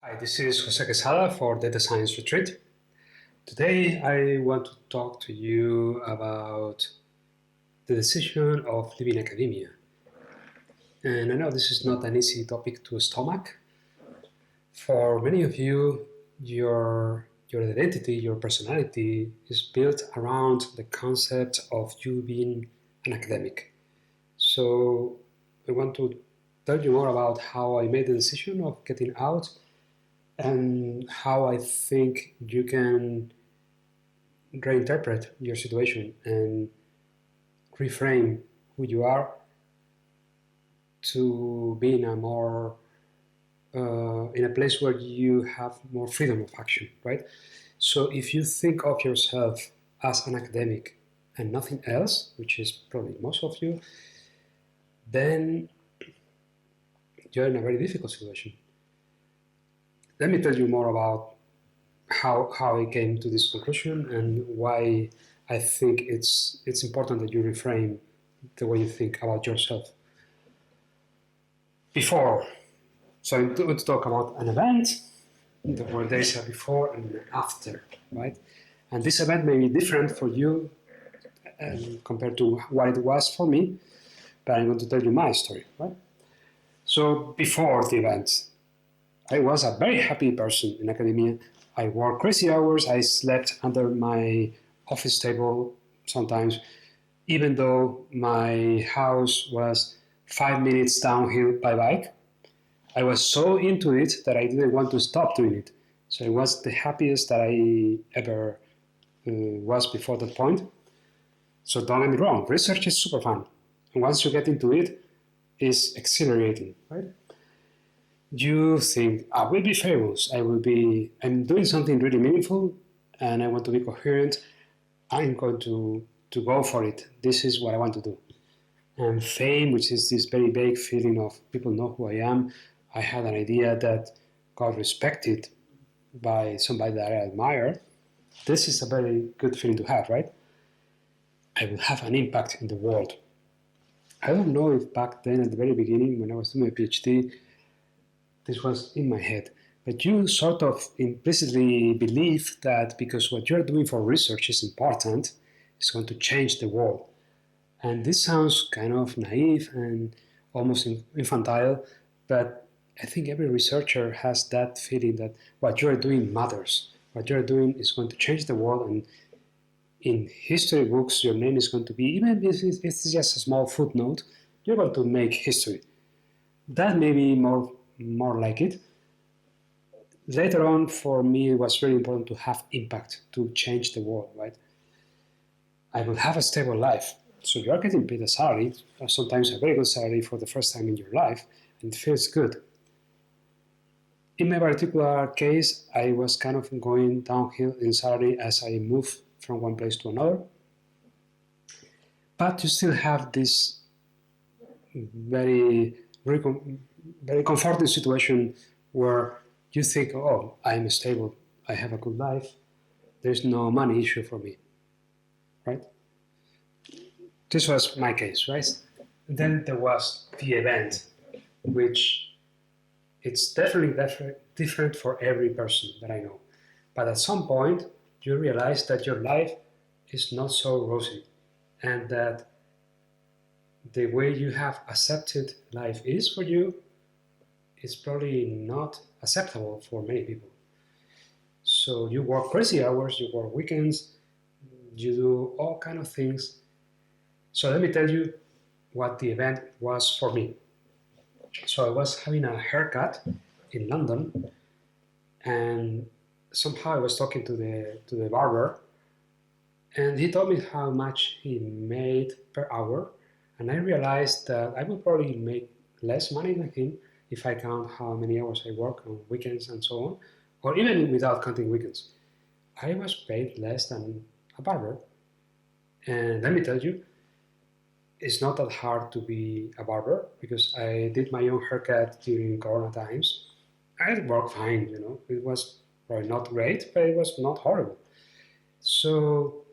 Hi, this is Jose Quesada for Data Science Retreat. Today I want to talk to you about the decision of leaving academia. And I know this is not an easy topic to stomach. For many of you, your identity, your personality is built around the concept of you being an academic. So I want to tell you more about how I made the decision of getting out and how I think you can reinterpret your situation and reframe who you are to be in a more in a place where you have more freedom of action, right? So if you think of yourself as an academic and nothing else, which is probably most of you, then you're in a very difficult situation. Let me tell you more about how I came to this conclusion and why I think it's important that you reframe the way you think about yourself. Before, so I'm going to talk about an event where there is a before and an after, right? And this event may be different for you compared to what it was for me, but I'm going to tell you my story, right? So before the event, I was a very happy person in academia. I worked crazy hours. I slept under my office table sometimes, even though my house was 5 minutes downhill by bike. I was so into it that I didn't want to stop doing it. So it was the happiest that I ever was before that point. So don't get me wrong, research is super fun. And once you get into it, it's exhilarating, right? You think, I will be famous, I'm doing something really meaningful and I want to be coherent. I'm going to go for it. This is what I want to do. And fame, which is this very vague feeling of people know who I am, I had an idea that got respected by somebody that I admire. This is a very good feeling to have, right? I will have an impact in the world. I don't know if back then at the very beginning when I was doing my PhD, this was in my head. But you sort of implicitly believe that because what you're doing for research is important, it's going to change the world. And this sounds kind of naive and almost infantile, but I think every researcher has that feeling that what you're doing matters. What you're doing is going to change the world, and in history books, your name is going to be, even if it's just a small footnote, you're going to make history. That may be more like it. Later on, for me, it was very important to have impact, to change the world, right? I will have a stable life. So you're getting paid a salary, sometimes a very good salary for the first time in your life, and it feels good. In my particular case, I was kind of going downhill in salary as I moved from one place to another. But you still have this very, very comforting situation where you think, oh, I'm stable, I have a good life, there's no money issue for me, right? This was my case, right? Then there was the event, which it's definitely different for every person that I know. But at some point, you realize that your life is not so rosy and that the way you have accepted life is for you is probably not acceptable for many people. So you work crazy hours, you work weekends, you do all kind of things. So let me tell you what the event was for me. So I was having a haircut in London, and somehow I was talking to the barber, and he told me how much he made per hour, and I realized that I would probably make less money than him if I count how many hours I work on weekends and so on, or even without counting weekends. I was paid less than a barber, and let me tell you, it's not that hard to be a barber because I did my own haircut during Corona times. I worked fine, you know. It was probably not great, but it was not horrible. So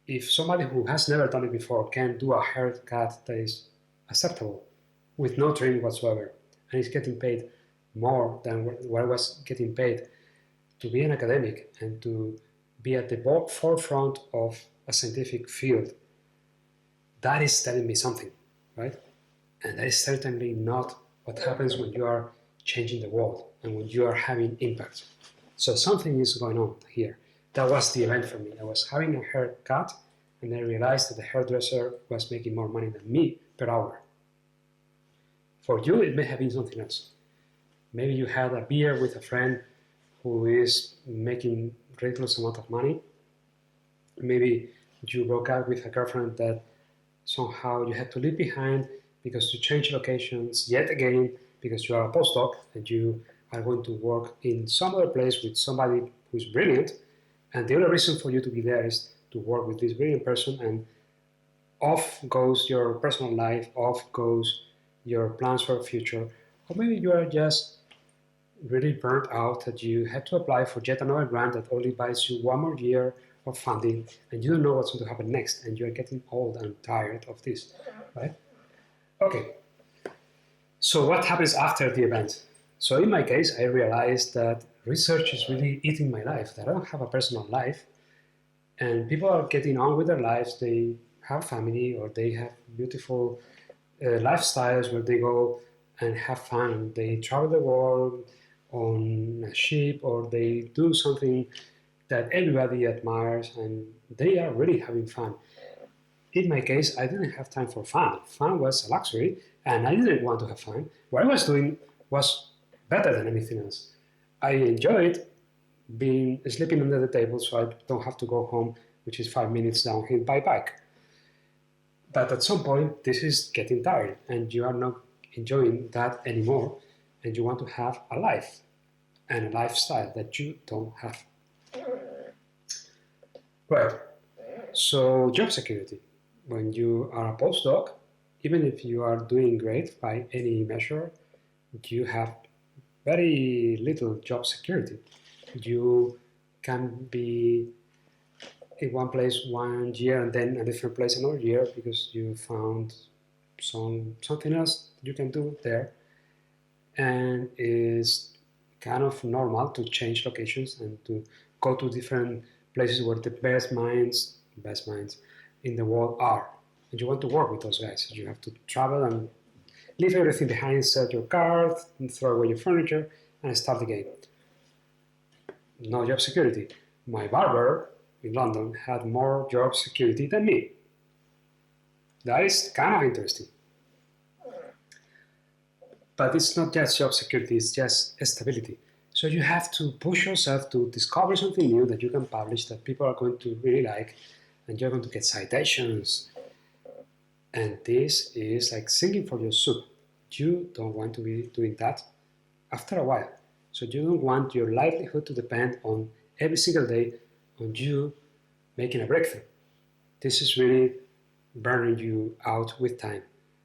if somebody who has never done it before can do a haircut that is acceptable with no training whatsoever and is getting paid more than what I was getting paid to be an academic and to be at the forefront of a scientific field, that is telling me something, right? And that is certainly not what happens when you are changing the world and when you are having impact. So something is going on here. That was the event for me. I was having a haircut and I realized that the hairdresser was making more money than me per hour. For you, it may have been something else. Maybe you had a beer with a friend who is making ridiculous amount of money. Maybe you broke up with a girlfriend that somehow you had to leave behind because you change locations yet again because you are a postdoc and you are going to work in some other place with somebody who's brilliant, and the only reason for you to be there is to work with this brilliant person, and off goes your personal life, off goes your plans for the future. Or maybe you are just really burnt out that you had to apply for yet another grant that only buys you one more year of funding, and you don't know what's going to happen next, and you're getting old and tired of this, right? Okay, so what happens after the event? So in my case, I realized that research is really eating my life, that I don't have a personal life, and people are getting on with their lives. They have family or they have beautiful lifestyles where they go and have fun. They travel the world on a ship, or they do something that everybody admires, and they are really having fun. In my case, I didn't have time for fun. Fun was a luxury, and I didn't want to have fun. What I was doing was better than anything else. I enjoyed being sleeping under the table so I don't have to go home, which is 5 minutes downhill by bike. But at some point, this is getting tired, and you are not enjoying that anymore, and you want to have a life and a lifestyle that you don't have. Right. So job security. When you are a postdoc, even if you are doing great by any measure, you have very little job security. You can be in one place 1 year and then a different place another year because you found something else you can do there. And it's kind of normal to change locations and to go to different places where the best minds in the world are. And you want to work with those guys. You have to travel and leave everything behind, sell your car, throw away your furniture, and start again. No job security. My barber in London had more job security than me. That is kind of interesting. But it's not just job security, it's just stability. So you have to push yourself to discover something new that you can publish that people are going to really like, and you're going to get citations. And this is like singing for your soup. You don't want to be doing that after a while. So you don't want your livelihood to depend on every single day on you making a breakthrough. This is really burning you out with time.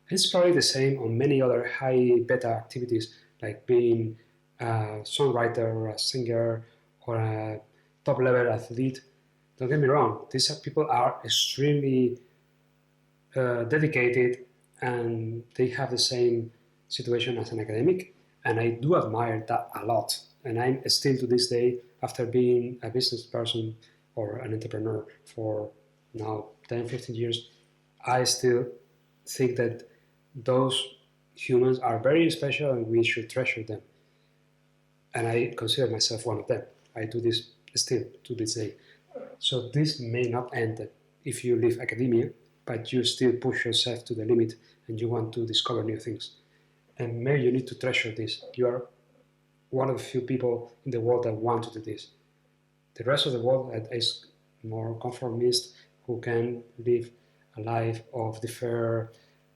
It's probably the same on many other high beta activities like being a songwriter or a singer or a top level athlete. Don't get me wrong, these people are extremely dedicated and they have the same situation as an academic, and I do admire that a lot. And I'm still to this day, after being a business person or an entrepreneur for now 10, 15 years, I still think that those humans are very special and we should treasure them. And I consider myself one of them. I do this still to this day. So this may not end if you leave academia, but you still push yourself to the limit and you want to discover new things. And maybe you need to treasure this. You are one of the few people in the world that want to do this. The rest of the world is more conformist, who can live a life of deferred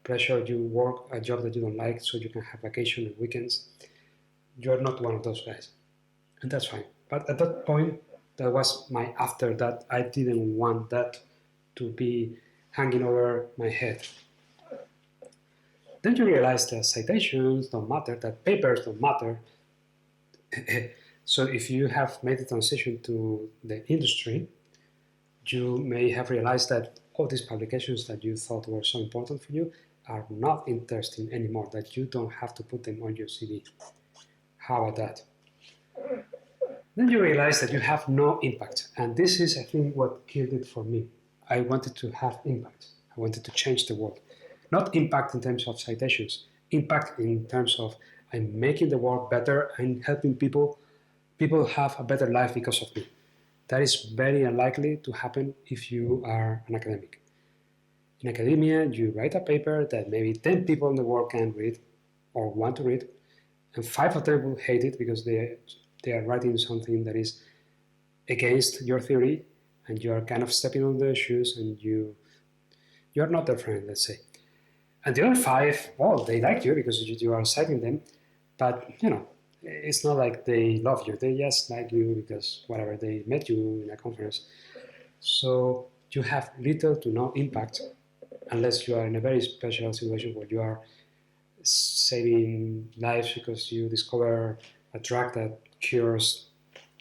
pressure. You work a job that you don't like so you can have vacation and weekends. You're not one of those guys. And that's fine. But at that point, that was my after that. I didn't want that to be hanging over my head. Then you realize that citations don't matter, that papers don't matter. So if you have made the transition to the industry, you may have realized that all these publications that you thought were so important for you are not interesting anymore, that you don't have to put them on your CV. How about that? Then you realize that you have no impact. And this is, I think, what killed it for me. I wanted to have impact. I wanted to change the world. Not impact in terms of citations, impact in terms of I'm making the world better and helping people have a better life because of me. That is very unlikely to happen if you are an academic. In academia, you write a paper that maybe 10 people in the world can read or want to read, and 5 of them will hate it because they are writing something that is against your theory, and you are kind of stepping on their shoes, and you are not their friend, let's say. And the other 5, well, they like you because you are citing them, but it's not like they love you. They just like you because whatever, they met you in a conference. So you have little to no impact unless you are in a very special situation where you are saving lives because you discover a drug that cures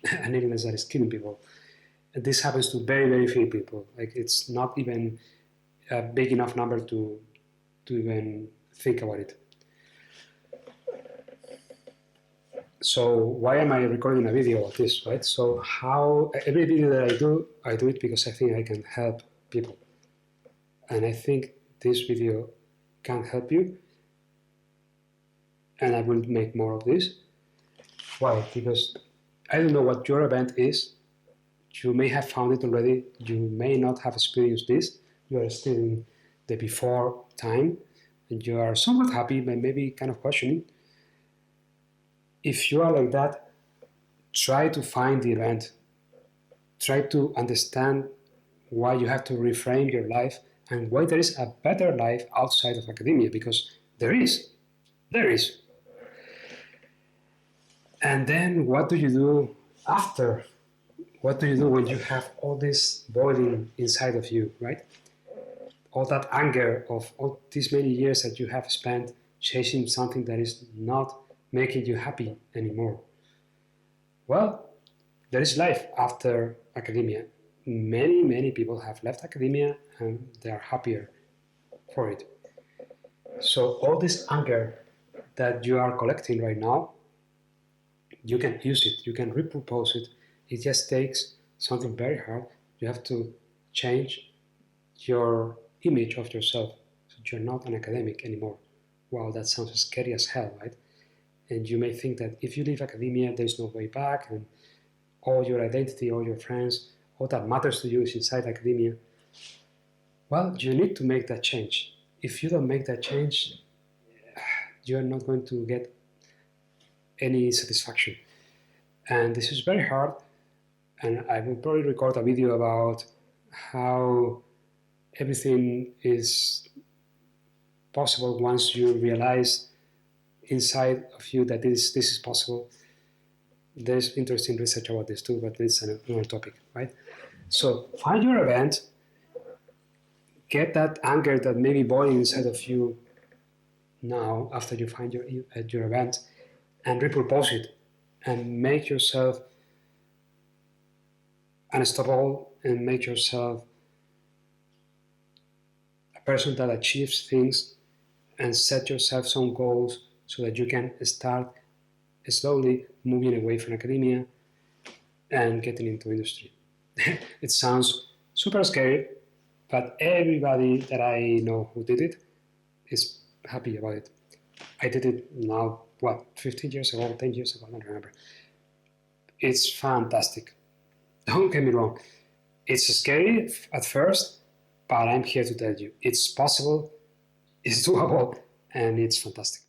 an illness that is killing people. And this happens to very, very few people. Like, it's not even a big enough number to even think about it. So why am I recording a video of this, right? So every video that I do it because I think I can help people. And I think this video can help you. And I will make more of this. Why? Because I don't know what your event is. You may have found it already. You may not have experienced this. You are still in the before time. And you are somewhat happy, but maybe kind of questioning. If you are like that, try to find the event. Try to understand why you have to reframe your life and why there is a better life outside of academia, because there is. There is. And then what do you do after? What do you do when you have all this boiling inside of you, right? All that anger of all these many years that you have spent chasing something that is not making you happy anymore. Well, there is life after academia. Many, many people have left academia and they are happier for it. So all this anger that you are collecting right now, you can use it, you can repurpose it. It just takes something very hard. You have to change your image of yourself so you're not an academic anymore. Wow, that sounds scary as hell, right? And you may think that if you leave academia, there's no way back, and all your identity, all your friends, all that matters to you is inside academia. Well, you need to make that change. If you don't make that change, you're not going to get any satisfaction. And this is very hard, and I will probably record a video about how everything is possible once you realize inside of you that this is possible. There's interesting research about this too, but it's another topic, right? So find your event, get that anger that may be boiling inside of you now after you find your event, and repurpose it and make yourself unstoppable and make yourself a person that achieves things, and set yourself some goals so that you can start slowly moving away from academia and getting into industry. It sounds super scary, but everybody that I know who did it is happy about it. I did it now, 15 years ago, 10 years ago, I don't remember. It's fantastic. Don't get me wrong. It's scary at first, but I'm here to tell you it's possible, it's doable, and it's fantastic.